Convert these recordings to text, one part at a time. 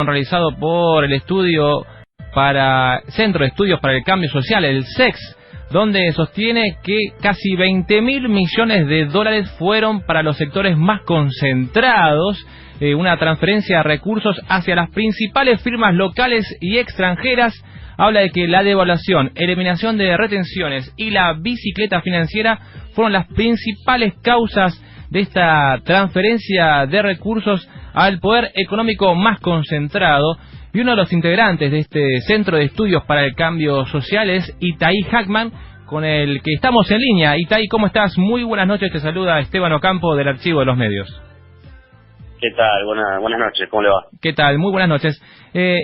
realizado por el Centro de Estudios para el Cambio Social, el CEX, donde sostiene que casi 20.000 millones de dólares fueron para los sectores más concentrados, una transferencia de recursos hacia las principales firmas locales y extranjeras. Habla de que la devaluación, eliminación de retenciones y la bicicleta financiera fueron las principales causas de esta transferencia de recursos al poder económico más concentrado. Y uno de los integrantes de este Centro de Estudios para el Cambio Social es Itaí Hackman, con el que estamos en línea. Itaí, ¿cómo estás? Muy buenas noches, te saluda Esteban Ocampo del Archivo de los Medios. ¿Qué tal? Buenas noches, ¿cómo le va? ¿Qué tal? Muy buenas noches.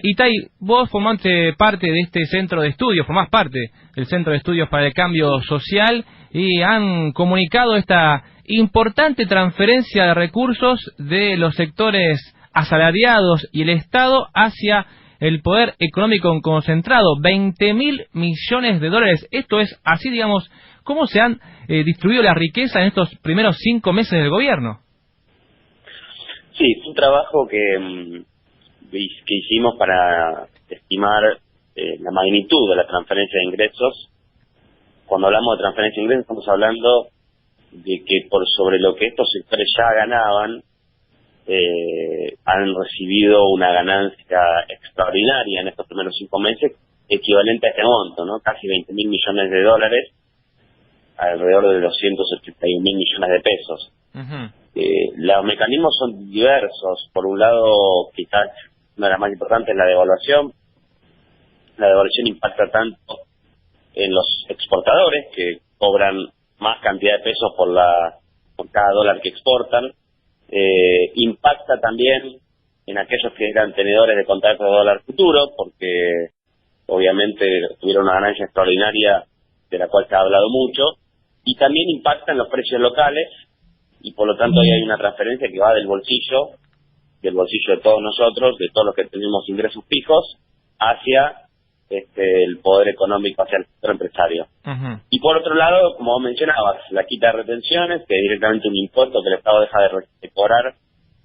Itaí, vos formaste parte de este centro de estudios, formás parte del Centro de Estudios para el Cambio Social y han comunicado esta importante transferencia de recursos de los sectores asalariados y el Estado hacia el poder económico concentrado, 20.000 millones de dólares. Esto es así, digamos, ¿cómo se han distribuido la riqueza en estos primeros 5 meses del gobierno? Sí, fue un trabajo que hicimos para estimar la magnitud de la transferencia de ingresos. Cuando hablamos de transferencia de ingresos estamos hablando de que por sobre lo que estos sectores ya ganaban, han recibido una ganancia extraordinaria en estos primeros 5 meses, equivalente a este monto, ¿no? Casi 20.000 millones de dólares, alrededor de 271.000 millones de pesos. Los mecanismos son diversos. Por un lado, quizás una de las más importantes es la devaluación. La devaluación impacta tanto en los exportadores, que cobran más cantidad de pesos por cada dólar que exportan. Impacta también en aquellos que eran tenedores de contratos de dólar futuro, porque obviamente tuvieron una ganancia extraordinaria de la cual se ha hablado mucho, y también impacta en los precios locales, y por lo tanto ahí hay una transferencia que va del bolsillo de todos nosotros, de todos los que tenemos ingresos fijos, hacia el poder económico, hacia el sector empresario. Y por otro lado, como vos mencionabas, la quita de retenciones, que es directamente un impuesto que el Estado deja de cobrar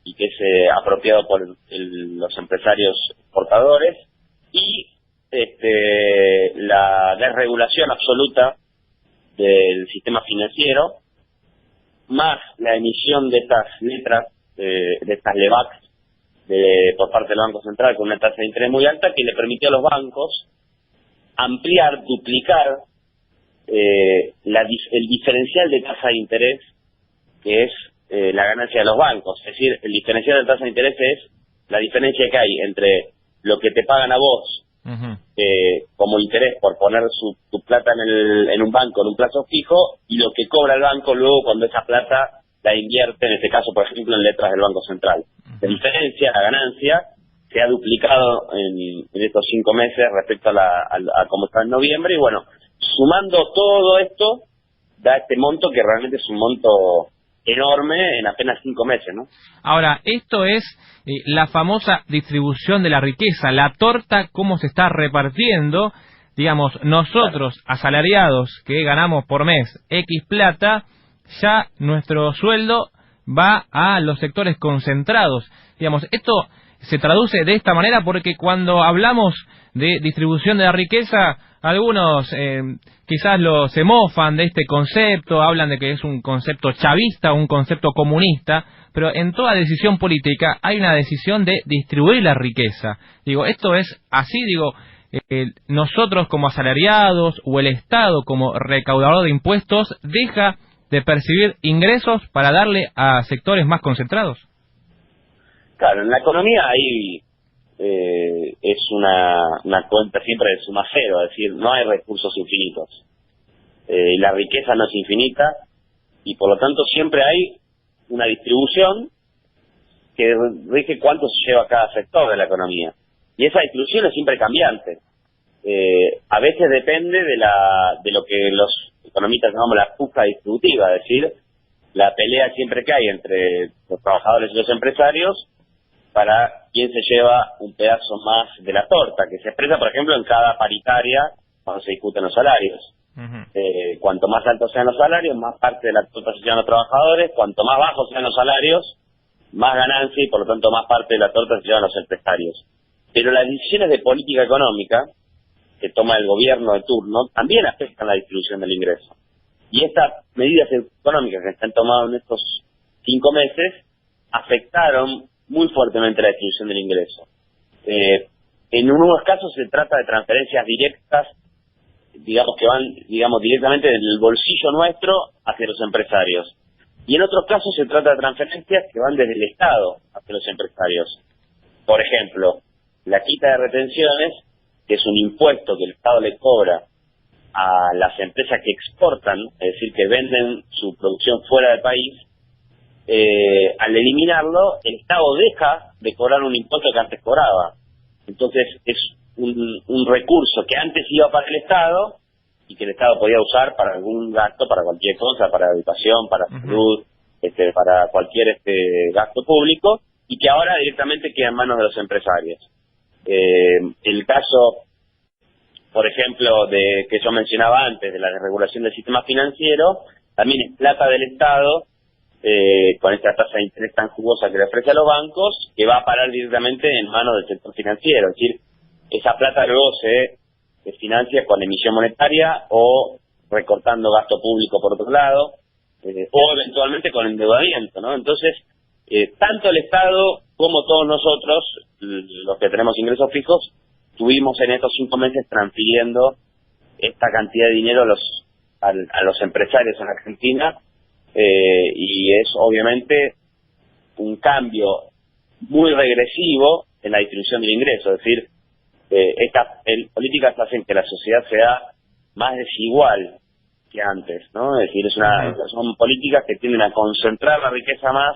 y que es apropiado por los empresarios exportadores, y la desregulación absoluta del sistema financiero, más la emisión de estas letras, de estas LEBACs por parte del Banco Central con una tasa de interés muy alta, que le permitió a los bancos ampliar, duplicar el diferencial de tasa de interés, que es la ganancia de los bancos. Es decir, el diferencial de tasa de interés es la diferencia que hay entre lo que te pagan a vos como interés por poner tu plata en un banco en un plazo fijo, y lo que cobra el banco luego cuando esa plata la invierte, en este caso, por ejemplo, en letras del Banco Central. La diferencia, la ganancia, se ha duplicado en estos 5 meses respecto a cómo está en noviembre, y bueno, sumando todo esto, da este monto que realmente es un monto enorme en apenas 5 meses, ¿no? Ahora, esto es la famosa distribución de la riqueza, la torta, cómo se está repartiendo. Digamos, nosotros, asalariados, que ganamos por mes X plata, ya nuestro sueldo va a los sectores concentrados. Digamos, esto se traduce de esta manera porque cuando hablamos de distribución de la riqueza, algunos quizás se mofan de este concepto, hablan de que es un concepto chavista, un concepto comunista, pero en toda decisión política hay una decisión de distribuir la riqueza. Digo, esto es así, digo, nosotros como asalariados o el Estado como recaudador de impuestos deja de percibir ingresos para darle a sectores más concentrados. Claro, en la economía hay es una cuenta siempre de suma cero, es decir, no hay recursos infinitos. Y la riqueza no es infinita, y por lo tanto siempre hay una distribución que rige cuánto se lleva cada sector de la economía. Y esa distribución es siempre cambiante. A veces depende de lo que los economistas llamamos la puja distributiva, es decir, la pelea siempre que hay entre los trabajadores y los empresarios para quién se lleva un pedazo más de la torta, que se expresa, por ejemplo, en cada paritaria cuando se discuten los salarios. Cuanto más altos sean los salarios, más parte de la torta se llevan los trabajadores; cuanto más bajos sean los salarios, más ganancia y por lo tanto más parte de la torta se llevan los empresarios. Pero las decisiones de política económica que toma el gobierno de turno también afectan la distribución del ingreso. Y estas medidas económicas que se han tomado en estos 5 meses afectaron muy fuertemente la distribución del ingreso. En unos casos se trata de transferencias directas, digamos que van directamente del bolsillo nuestro hacia los empresarios. Y en otros casos se trata de transferencias que van desde el Estado hacia los empresarios. Por ejemplo, la quita de retenciones, que es un impuesto que el Estado le cobra a las empresas que exportan, es decir, que venden su producción fuera del país, al eliminarlo, el Estado deja de cobrar un impuesto que antes cobraba. Entonces es un recurso que antes iba para el Estado y que el Estado podía usar para algún gasto, para cualquier cosa, para educación, para salud, para cualquier gasto público, y que ahora directamente queda en manos de los empresarios. El caso, por ejemplo, que yo mencionaba antes, de la desregulación del sistema financiero, también es plata del Estado, con esta tasa de interés tan jugosa que le ofrece a los bancos, que va a parar directamente en manos del sector financiero. Es decir, esa plata luego se financia con emisión monetaria o recortando gasto público por otro lado, o eventualmente con endeudamiento, ¿no? Entonces, tanto el Estado como todos nosotros, los que tenemos ingresos fijos, estuvimos en estos 5 meses transfiriendo esta cantidad de dinero a los empresarios en Argentina, y es obviamente un cambio muy regresivo en la distribución del ingreso. Es decir, estas políticas hacen que la sociedad sea más desigual que antes, ¿no? Es decir, son políticas que tienden a concentrar la riqueza más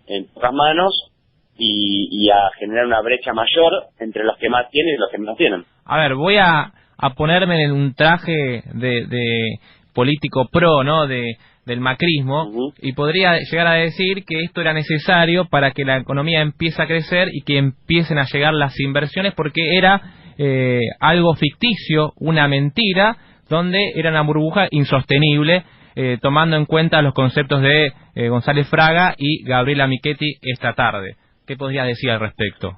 en pocas manos y a generar una brecha mayor entre los que más tienen y los que menos tienen. A ver, voy a ponerme en un traje de político pro, ¿no?, del macrismo, y podría llegar a decir que esto era necesario para que la economía empiece a crecer y que empiecen a llegar las inversiones, porque era algo ficticio, una mentira, donde era una burbuja insostenible, tomando en cuenta los conceptos de González Fraga y Gabriela Michetti esta tarde. ¿Qué podría decir al respecto?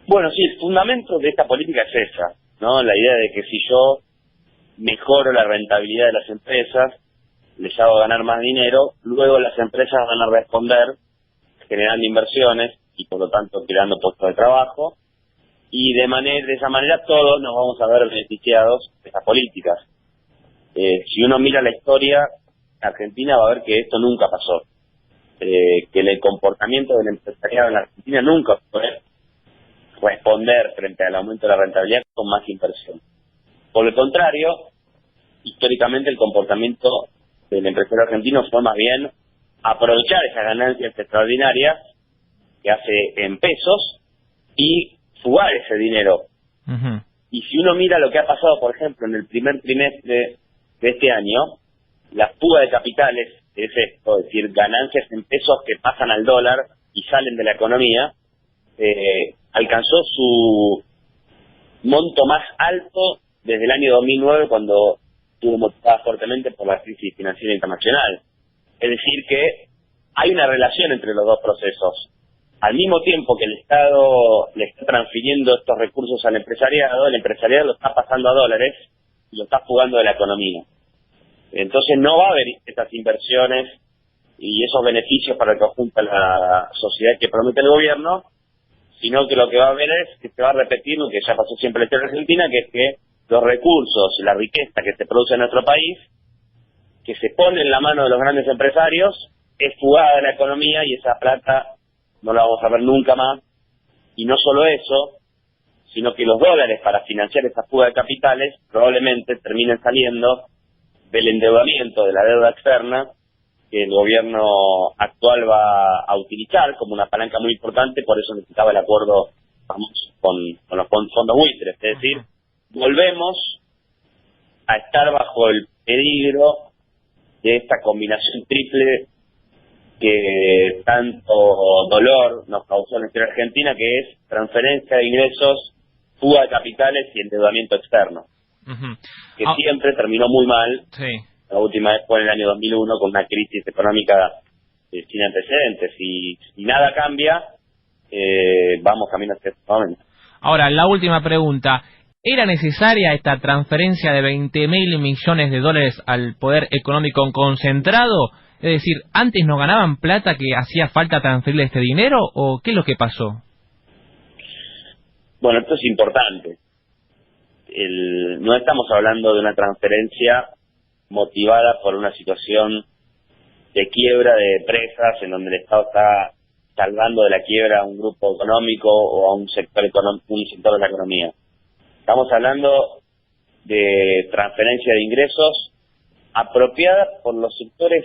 Bueno, sí, el fundamento de esta política es esa, ¿no? La idea de que si yo mejoro la rentabilidad de las empresas, les hago ganar más dinero, luego las empresas van a responder generando inversiones y por lo tanto creando puestos de trabajo, y de esa manera todos nos vamos a ver beneficiados de estas políticas. Si uno mira la historia argentina va a ver que esto nunca pasó, que el comportamiento del empresariado en la Argentina nunca fue responder frente al aumento de la rentabilidad con más inversión. Por el contrario, históricamente el comportamiento del empresario argentino fue más bien aprovechar esas ganancias extraordinarias que hace en pesos y fugar ese dinero. Y si uno mira lo que ha pasado, por ejemplo, en el primer trimestre de este año, la fuga de capitales, es esto, es decir, ganancias en pesos que pasan al dólar y salen de la economía, alcanzó su monto más alto desde el año 2009, cuando estuvo motivada fuertemente por la crisis financiera internacional. Es decir, que hay una relación entre los dos procesos. Al mismo tiempo que el Estado le está transfiriendo estos recursos al empresariado, el empresariado lo está pasando a dólares y lo está fugando de la economía. Entonces no va a haber estas inversiones y esos beneficios para el conjunto de la sociedad que promete el gobierno, sino que lo que va a haber es que se va a repetir lo que ya pasó siempre en la historia argentina, que es que los recursos, la riqueza que se produce en nuestro país, que se pone en la mano de los grandes empresarios, es fugada de la economía y esa plata no la vamos a ver nunca más. Y no solo eso, sino que los dólares para financiar esa fuga de capitales probablemente terminen saliendo del endeudamiento, de la deuda externa, que el gobierno actual va a utilizar como una palanca muy importante. Por eso necesitaba el acuerdo con los fondos buitres. Es decir, volvemos a estar bajo el peligro de esta combinación triple que tanto dolor nos causó en la historia argentina, que es transferencia de ingresos, fuga de capitales y endeudamiento externo, que siempre terminó muy mal. Sí. La última vez fue en el año 2001, con una crisis económica sin antecedentes. Y si nada cambia, vamos camino hacia ese momento. Ahora, la última pregunta. ¿Era necesaria esta transferencia de 20.000 millones de dólares al poder económico concentrado? Es decir, ¿antes no ganaban plata que hacía falta transferirle este dinero o qué es lo que pasó? Bueno, esto es importante. No estamos hablando de una transferencia motivada por una situación de quiebra de empresas en donde el Estado está salvando de la quiebra a un grupo económico o a un sector de la economía. Estamos hablando de transferencia de ingresos apropiada por los sectores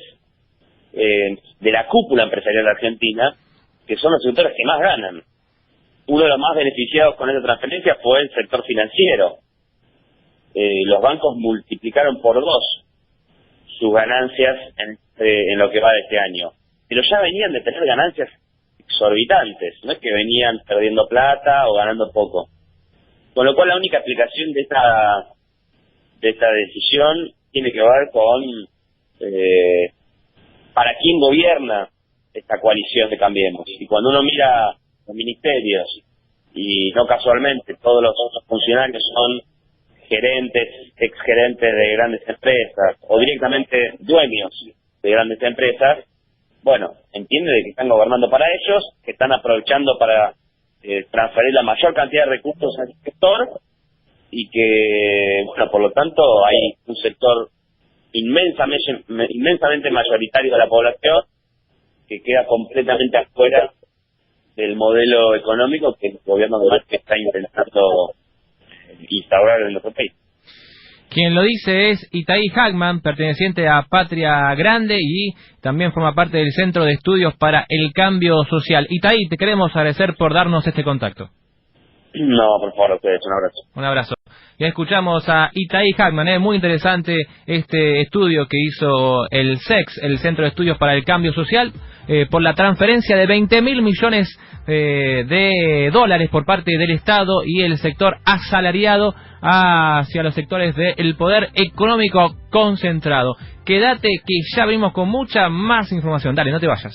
de la cúpula empresarial de Argentina, que son los sectores que más ganan. Uno de los más beneficiados con esta transferencia fue el sector financiero. Los bancos multiplicaron por 2 sus ganancias en lo que va de este año. Pero ya venían de tener ganancias exorbitantes, no es que venían perdiendo plata o ganando poco. Con lo cual la única aplicación de esta decisión tiene que ver con para quién gobierna esta coalición de Cambiemos. Y cuando uno mira los ministerios, y no casualmente todos los otros funcionarios son gerentes, exgerentes de grandes empresas, o directamente dueños de grandes empresas, bueno, entiende de que están gobernando para ellos, que están aprovechando para transferir la mayor cantidad de recursos al sector, y que, bueno, por lo tanto hay un sector inmensamente mayoritario de la población que queda completamente afuera del modelo económico que el gobierno de Macri está intentando instaurar en nuestro país. Quien lo dice es Itaí Hackman, perteneciente a Patria Grande y también forma parte del Centro de Estudios para el Cambio Social. Itaí, te queremos agradecer por darnos este contacto. No, por favor, a ustedes, un abrazo. Un abrazo. Ya escuchamos a Itaí Hackman, muy interesante este estudio que hizo el CEX, el Centro de Estudios para el Cambio Social, por la transferencia de 20.000 millones de dólares por parte del Estado y el sector asalariado hacia los sectores del poder económico concentrado. Quédate que ya venimos con mucha más información. Dale, no te vayas.